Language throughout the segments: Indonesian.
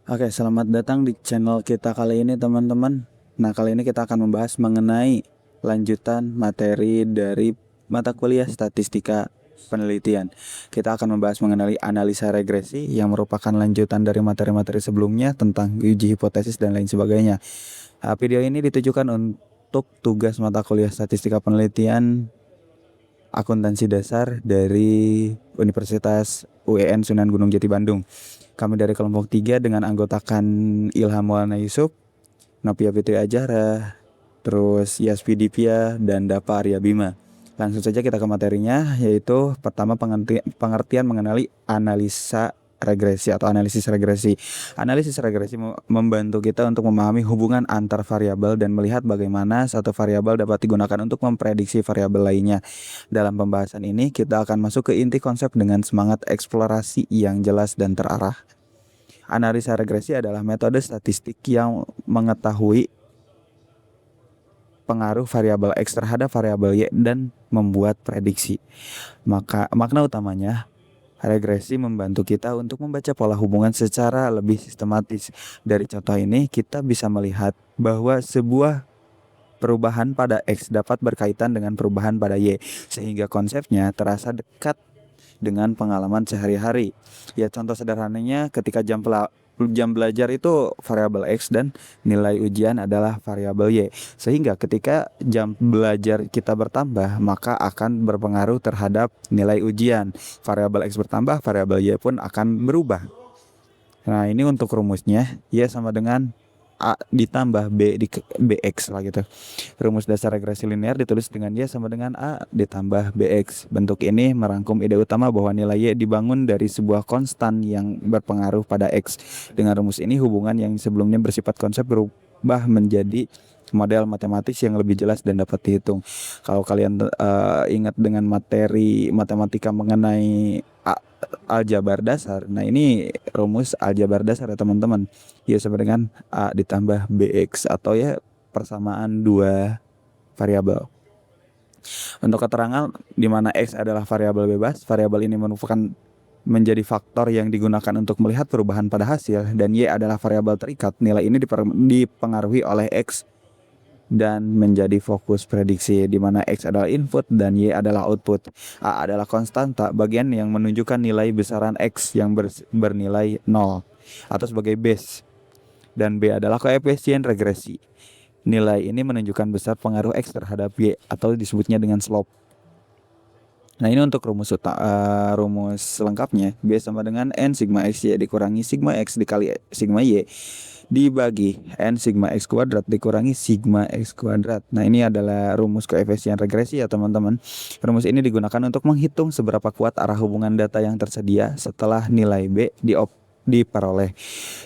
Oke, selamat datang di channel kita kali ini teman-teman. Nah, kali ini kita akan membahas mengenai lanjutan materi dari mata kuliah statistika penelitian. Kita akan membahas mengenai analisa regresi yang merupakan lanjutan dari materi-materi sebelumnya tentang uji hipotesis dan lain sebagainya. Video ini ditujukan untuk tugas mata kuliah statistika penelitian akuntansi dasar dari Universitas UEN Sunan Gunung Jati Bandung. Kami dari kelompok 3 dengan anggotakan Ilham Maulana Yusuf, Novia Fitri Ajara, terus Yaspi Divya, dan Dapa Arya Bima. Langsung saja kita ke materinya, yaitu pertama pengertian mengenai analisa regresi atau analisis regresi. Analisis regresi membantu kita untuk memahami hubungan antar variabel dan melihat bagaimana satu variabel dapat digunakan untuk memprediksi variabel lainnya. Dalam pembahasan ini kita akan masuk ke inti konsep dengan semangat eksplorasi yang jelas dan terarah. Analisa regresi adalah metode statistik yang mengetahui pengaruh variabel X terhadap variabel Y dan membuat prediksi. Maka makna utamanya, regresi membantu kita untuk membaca pola hubungan secara lebih sistematis. Dari contoh ini kita bisa melihat bahwa sebuah perubahan pada X dapat berkaitan dengan perubahan pada Y, sehingga konsepnya terasa dekat dengan pengalaman sehari-hari. Ya, contoh sederhananya ketika jam belajar itu variabel X dan nilai ujian adalah variabel Y. Sehingga ketika jam belajar kita bertambah, maka akan berpengaruh terhadap nilai ujian. Variabel X bertambah, variabel Y pun akan berubah. Nah, ini untuk rumusnya, Y sama dengan A ditambah B di BX lah gitu. Rumus dasar regresi linear ditulis dengan Y sama dengan A ditambah BX. Bentuk ini merangkum ide utama bahwa nilai Y dibangun dari sebuah konstan yang berpengaruh pada X. Dengan rumus ini, hubungan yang sebelumnya bersifat konsep berubah menjadi model matematis yang lebih jelas dan dapat dihitung. Kalau kalian ingat dengan materi matematika mengenai aljabar dasar, nah ini rumus aljabar dasar ya teman-teman. Ya sama dengan A ditambah BX atau ya persamaan dua variabel. Untuk keterangan di mana X adalah variabel bebas, variabel ini merupakan menjadi faktor yang digunakan untuk melihat perubahan pada hasil, dan Y adalah variabel terikat. Nilai ini dipengaruhi oleh X dan menjadi fokus prediksi, di mana X adalah input dan Y adalah output. A adalah konstanta, bagian yang menunjukkan nilai besaran X yang bernilai 0 atau sebagai base, dan B adalah koefisien regresi. Nilai ini menunjukkan besar pengaruh X terhadap Y atau disebutnya dengan slope. Nah, ini untuk rumus lengkapnya. B sama dengan N sigma X Y dikurangi sigma X dikali sigma Y dibagi N sigma X kuadrat dikurangi sigma X kuadrat. Nah, ini adalah rumus koefisien regresi ya teman-teman. Rumus ini digunakan untuk menghitung seberapa kuat arah hubungan data yang tersedia setelah nilai B diperoleh.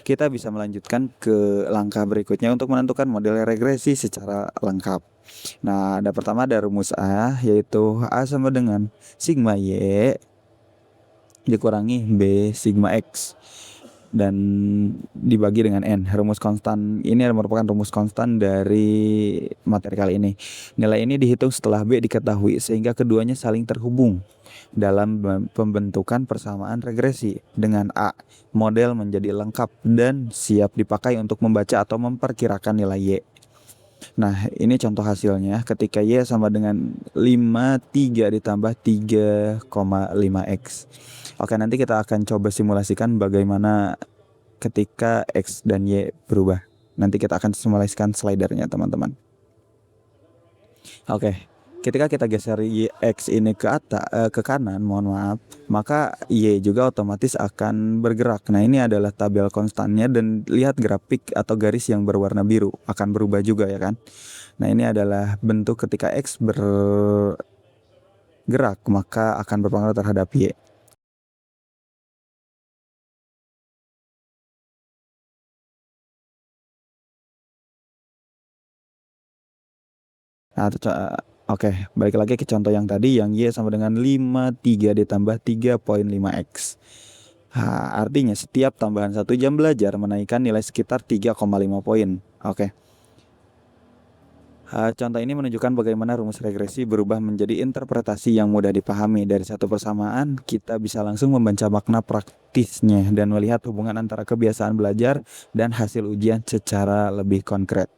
Kita bisa melanjutkan ke langkah berikutnya untuk menentukan model regresi secara lengkap. Nah, pertama ada rumus A, yaitu A sama dengan sigma Y dikurangi B sigma X dan dibagi dengan N. Rumus konstan ini merupakan rumus konstan dari materi kali ini. Nilai ini dihitung setelah B diketahui, sehingga keduanya saling terhubung dalam pembentukan persamaan regresi. Dengan A, model menjadi lengkap dan siap dipakai untuk membaca atau memperkirakan nilai Y. Nah, ini contoh hasilnya ketika Y sama dengan 53 ditambah 3,5X. Oke, nanti kita akan coba simulasikan bagaimana ketika X dan Y berubah. Nanti kita akan simulasikan slidernya teman-teman. Oke, ketika kita geser X ini ke kanan, mohon maaf, maka Y juga otomatis akan bergerak. Nah, ini adalah tabel konstannya, dan lihat grafik atau garis yang berwarna biru akan berubah juga ya kan. Nah, ini adalah bentuk ketika X bergerak maka akan berpengaruh terhadap Y. Nah, oke, balik lagi ke contoh yang tadi, yang Y sama dengan 53 ditambah 3,5X. Artinya setiap tambahan 1 jam belajar menaikkan nilai sekitar 3,5 poin. Oke. Contoh ini menunjukkan bagaimana rumus regresi berubah menjadi interpretasi yang mudah dipahami. Dari satu persamaan, kita bisa langsung membaca makna praktisnya dan melihat hubungan antara kebiasaan belajar dan hasil ujian secara lebih konkret.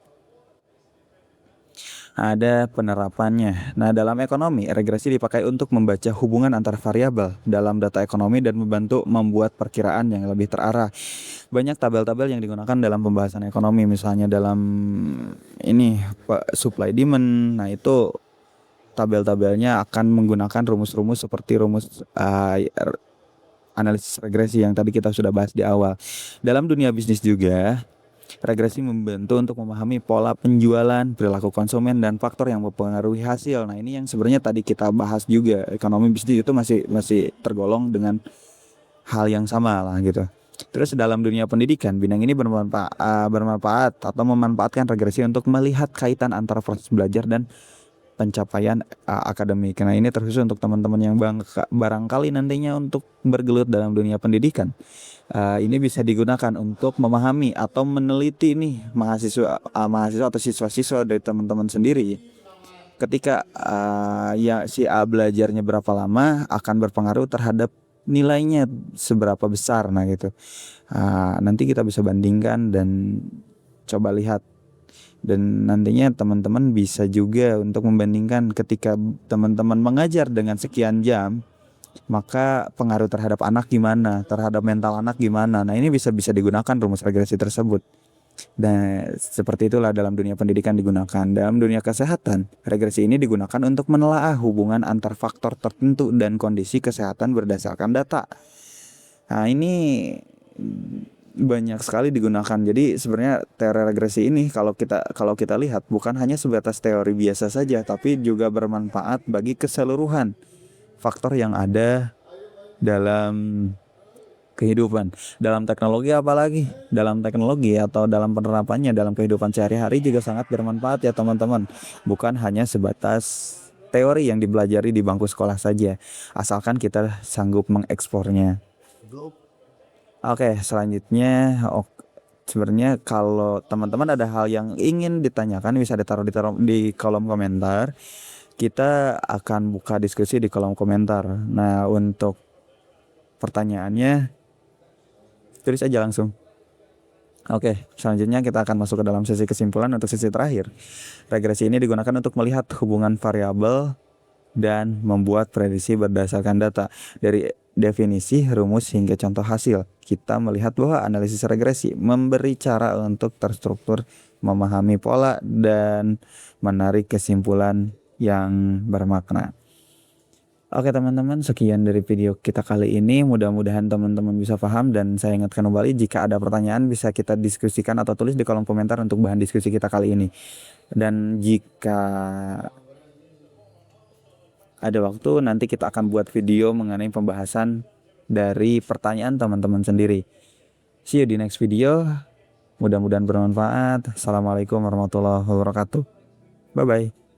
Ada penerapannya. Nah, dalam ekonomi, regresi dipakai untuk membaca hubungan antar variabel dalam data ekonomi dan membantu membuat perkiraan yang lebih terarah. Banyak tabel-tabel yang digunakan dalam pembahasan ekonomi, misalnya dalam ini supply demand. Nah, itu tabel-tabelnya akan menggunakan rumus-rumus seperti rumus analisis regresi yang tadi kita sudah bahas di awal. Dalam dunia bisnis juga, regresi membantu untuk memahami pola penjualan, perilaku konsumen, dan faktor yang mempengaruhi hasil. Nah, ini yang sebenarnya tadi kita bahas juga. Ekonomi bisnis itu masih tergolong dengan hal yang sama lah gitu. Terus dalam dunia pendidikan, bidang ini bermanfaat atau memanfaatkan regresi untuk melihat kaitan antara proses belajar dan pencapaian akademik. Nah, ini terkhusus untuk teman-teman yang barangkali nantinya untuk bergelut dalam dunia pendidikan. Ini bisa digunakan untuk memahami atau meneliti nih mahasiswa atau siswa-siswa dari teman-teman sendiri. Ketika ya si A belajarnya berapa lama akan berpengaruh terhadap nilainya seberapa besar. Nah gitu. Nanti kita bisa bandingkan dan coba lihat. Dan nantinya teman-teman bisa juga untuk membandingkan ketika teman-teman mengajar dengan sekian jam, maka pengaruh terhadap anak gimana, terhadap mental anak gimana. Nah, ini bisa digunakan rumus regresi tersebut. Dan seperti itulah dalam dunia pendidikan digunakan. Dalam dunia kesehatan, regresi ini digunakan untuk menelaah hubungan antar faktor tertentu dan kondisi kesehatan berdasarkan data. Nah, ini banyak sekali digunakan. Jadi sebenarnya teori regresi ini kalau kita lihat bukan hanya sebatas teori biasa saja, tapi juga bermanfaat bagi keseluruhan faktor yang ada dalam kehidupan. Dalam teknologi apalagi, dalam teknologi atau dalam penerapannya dalam kehidupan sehari-hari juga sangat bermanfaat ya teman-teman. Bukan hanya sebatas teori yang dipelajari di bangku sekolah saja, asalkan kita sanggup mengekspornya. Oke, selanjutnya sebenarnya kalau teman-teman ada hal yang ingin ditanyakan bisa ditaruh di kolom komentar. Kita akan buka diskusi di kolom komentar. Nah, untuk pertanyaannya tulis aja langsung. Oke, selanjutnya kita akan masuk ke dalam sesi kesimpulan untuk sesi terakhir. Regresi ini digunakan untuk melihat hubungan variabel dan membuat prediksi berdasarkan data. Dari definisi, rumus, hingga contoh hasil, kita melihat bahwa analisis regresi memberi cara untuk terstruktur, memahami pola, dan menarik kesimpulan yang bermakna. Oke teman-teman, sekian dari video kita kali ini. Mudah-mudahan teman-teman bisa paham, dan saya ingatkan kembali jika ada pertanyaan bisa kita diskusikan atau tulis di kolom komentar untuk bahan diskusi kita kali ini. Dan jika ada waktu nanti kita akan buat video mengenai pembahasan dari pertanyaan teman-teman sendiri. See you di next video. Mudah-mudahan bermanfaat. Assalamualaikum warahmatullahi wabarakatuh. Bye bye.